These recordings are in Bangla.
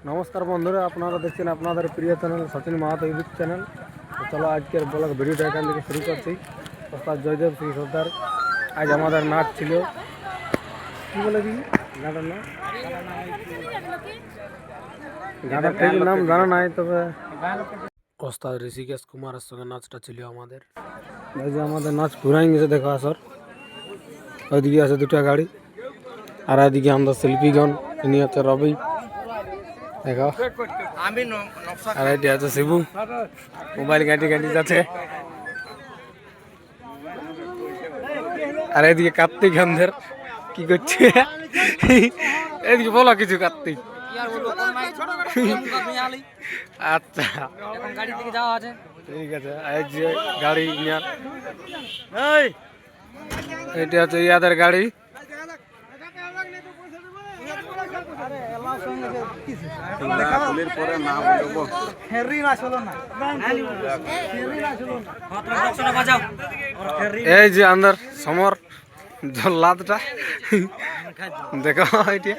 নমস্কার বন্ধুরা, আপনারা দেখছেন আপনাদের প্রিয় channel Sachin Mahato YouTube channel. তো চলো আজকের ব্লগ ভিডিওটা এখান থেকে শুরু করছি। ওস্তাদ জয়দেব সিং সর্দার আজ আমাদের নাচ ছিল। কী বলে দিই গানটার নাম? গানটার ঠিক নাম জানা নাই, তবে ওস্তাদ ঋষিকেশ কুমারের সঙ্গে নাচটা ছিল আমাদের। এই যে আমাদের নাচ ঘুরাই গেছে, দেখো আসর। ওইদিকে আছে দুটা গাড়ি, আর এদিকে আমাদের শিল্পীগণ, ইনি হচ্ছে রবি, দেখো। আর এটি আছে শিবু, মোবাইল ঘাঁটি ঘাঁটি যাচ্ছে। আর এদিকে কার্তিক আমাদের কি করছে, এদিকে বলো কিছু কার্তিক। আচ্ছা ঠিক আছে, এই যে গাড়ি নিয়ে, এটি হচ্ছে ইয়াদের গাড়ি। এই যে আন্দার সমর জল্লাদটা দেখো, এইটা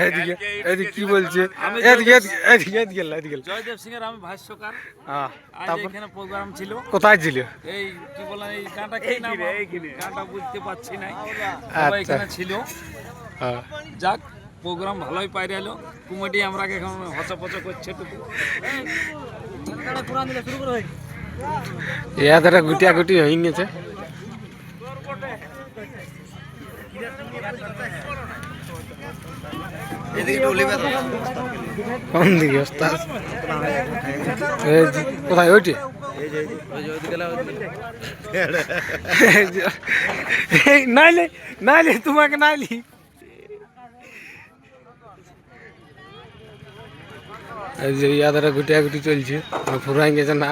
এইদিকে এইদিকে কি বলছে, এদিকে এদিকে এদিকে এদিকে জয়দেব সিং এর আমি ভাষ্যকার। হ্যাঁ, তারপর এখানে প্রোগ্রাম ছিল। কোথায় ছিল? এই কি বলেন, এই গানটা কি নাম, গানটা বুঝতে পারছি না। সবাই এখানে ছিল। হ্যাঁ, যাক, প্রোগ্রাম ভালোই পাইরে এলো। কমিটি আমরা এখন হচপচ করছে টুকু। ইয়াদের গুটিয়া গুটি হয়ে গেছে। কোন দিকে ওস্তাদ? কোথায় ওইটি? নাইলে নাইলে তোমাকে নাইলি। এই যে ইয়াদের গুটিয়া গুটি চলছে, ফুরাই গেছে না।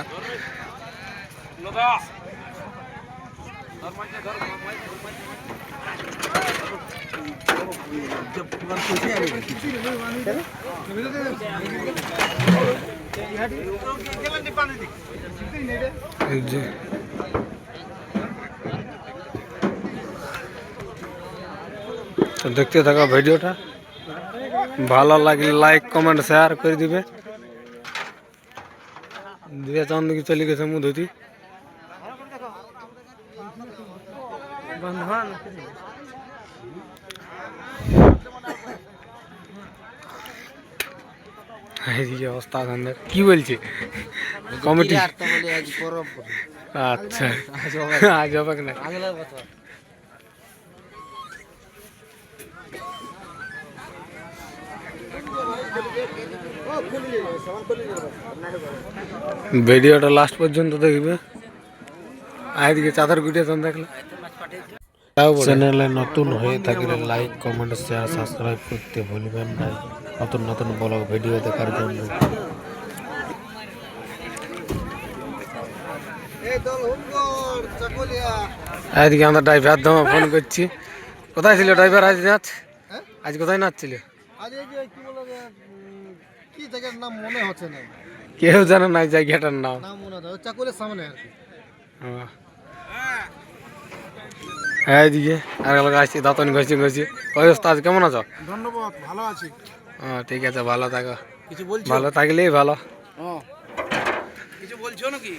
তো দেখতে থাকো ভিডিওটা, ভালো লাগলে লাইক কমেন্ট শেয়ার করে দিবে। দিয়ে চান্দিকে চলে গেছে মুধুতি। অবস্থা কি বলছে কমিটি? আচ্ছা, আজ হবে না। ভিডিওটা লাস্ট পর্যন্ত দেখবে। আইদিকে চাদর গুটিয়েছেন দেখলে। চ্যানেলে নতুন হয়ে থাকলে লাইক কমেন্ট শেয়ার সাবস্ক্রাইব করতে ভুলবেন না নতুন নতুন ব্লগ ভিডিও দেখার জন্য। আজকে আমরা ড্রাইভার ধমা ফোন করছি। কোথায় ছিল ড্রাইভার আজ নাচ? আজ কোথায় নাচ ছিল? কেউ জানে না জায়গাটার নাম। হ্যাঁ, এদিকে আর আসছি দাঁতন ঘষি ঘষি। ওই ওস্তাদ কেমন আছো? ধন্যবাদ, ভালো আছি। হ্যাঁ ঠিক আছে, ভালো থাকো। কিছু বলছো? ভালো থাকলেই ভালো। কিছু বলছো নাকি?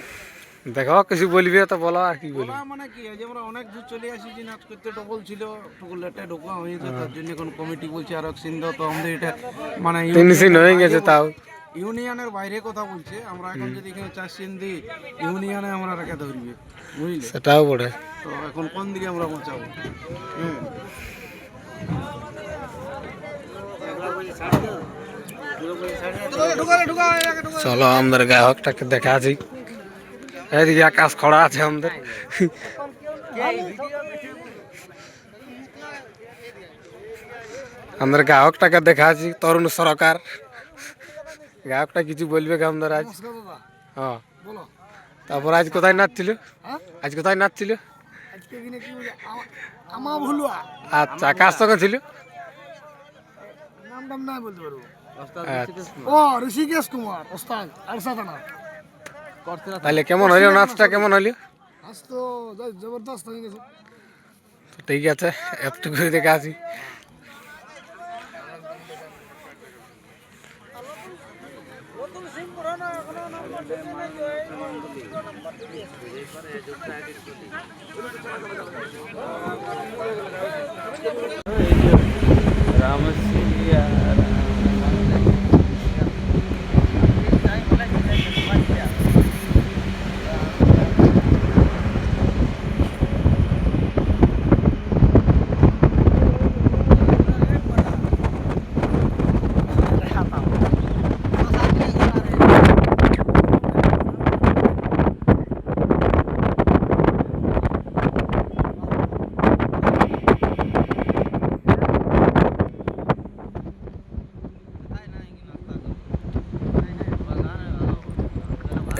দেখো কিছু বলবি তো বলো, আর কি বলবি? মানে কি, আজ আমরা অনেক দূর চলে আসি, নাচ করতে ডবল ছিল, টুকু লেটে ঢোকা হয়েছে, তার জন্য এখন কমিটি বলছে আর সিন্ধ তো আমাদের এটা মানে তিন হয়ে গেছে, তাও ইউনিয়নের বাইরে কথা বলছে। আমরা এখন যদি এখানে 4 সিন দিই, ইউনিয়নে আমরা রেখে ধরবে, বুঝলে? সেটাও বটে। তো এখন কোন দিকে আমরা বাঁচাবো? চলো আমাদের গ্রাহকটাকে দেখা আছি। এদিকে আকাশ খড়া আছে আমাদের। আমাদের গ্রাহকটাকে দেখা আছি, তরুণ সরকার। গ্রাহকটা কিছু বলবে কি আমাদের আজ? হ্যাঁ, তারপর আজ কোথায় নাচছিল? আজ কোথায় নাচছিল? আচ্ছা, কার সঙ্গে ছিল? ঋষিকেশ কুমার ওস্তাদ। তাহলে কেমন হইলো নাচটা, কেমন হইলো? জবরদস্ত হয়ে গেছে। ঠিক আছে, একটু করে দেখে আসি।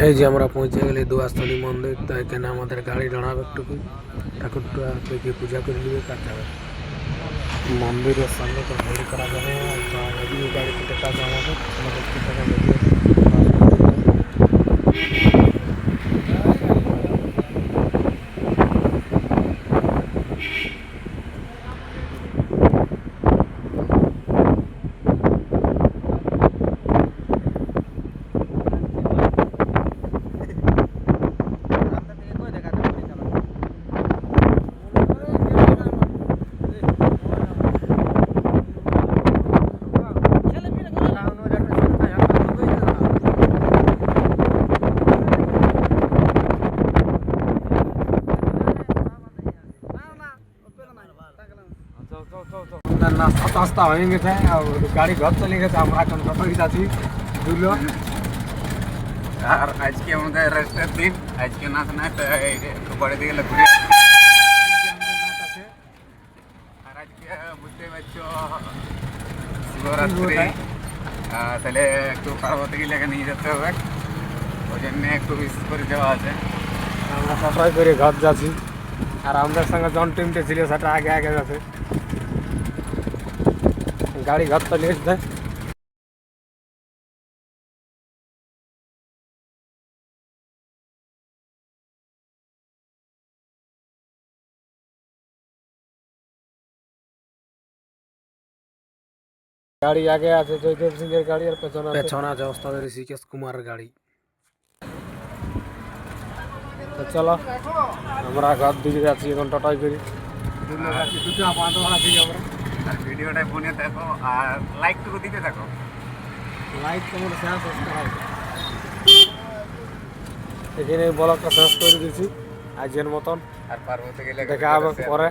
এই যে আমরা পৌঁছে গেলে দুয়াস্থলী মন্দির, তো এখানে আমাদের গাড়ি দাঁড়াবে একটুকু, ঠাকুরটা থেকে পূজা করে নিবে কাজ যাবে মন্দিরের সামনে। তো ভিড় করা যাবে গাড়িতে কাজ আমাদের নাস্তা টাস্তা হয়ে গেছে, গাড়ি ঘর চলে গেছে, আমরা এখন কত যাচ্ছি দুলো। আর আজকে আমাদের রেস্টের দিন, আজকে নাচ নাই, তো একটু বাড়িতে গেলে ঘুরে আর আজকে বুঝতে পারছো শিবরাত্রি, তাহলে একটু পার্বতী লেগে নিয়ে যেতে হবে, ওই জন্য একটু বিশেষ করে যাওয়া আছে। আমরা সবাই করে ঘর যাচ্ছি, আর আমাদের সঙ্গে জন টিমটা ছিল সেটা আগে আগে যাচ্ছে, গাড়ি ঘর চলে এসছে। গাড়ি আগে আছে জয়দেব সিং এর গাড়ি, আর পেছনে আছে ওস্তাদ ঋষিকেশ কুমারের গাড়ি। তো চলো আমরা ঘর দিকে যাচ্ছি এখন টোটাই করি, আর ভিডিওটা ফোনে দেখো আর লাইকটুকু দিতে থাকো। লাইক তোমার শেষ করতে হবে। এখানে ব্লগটা শেষ করে দিচ্ছি আজকের মতন, আর পার্বতী গেলে দেখা হবে পরে।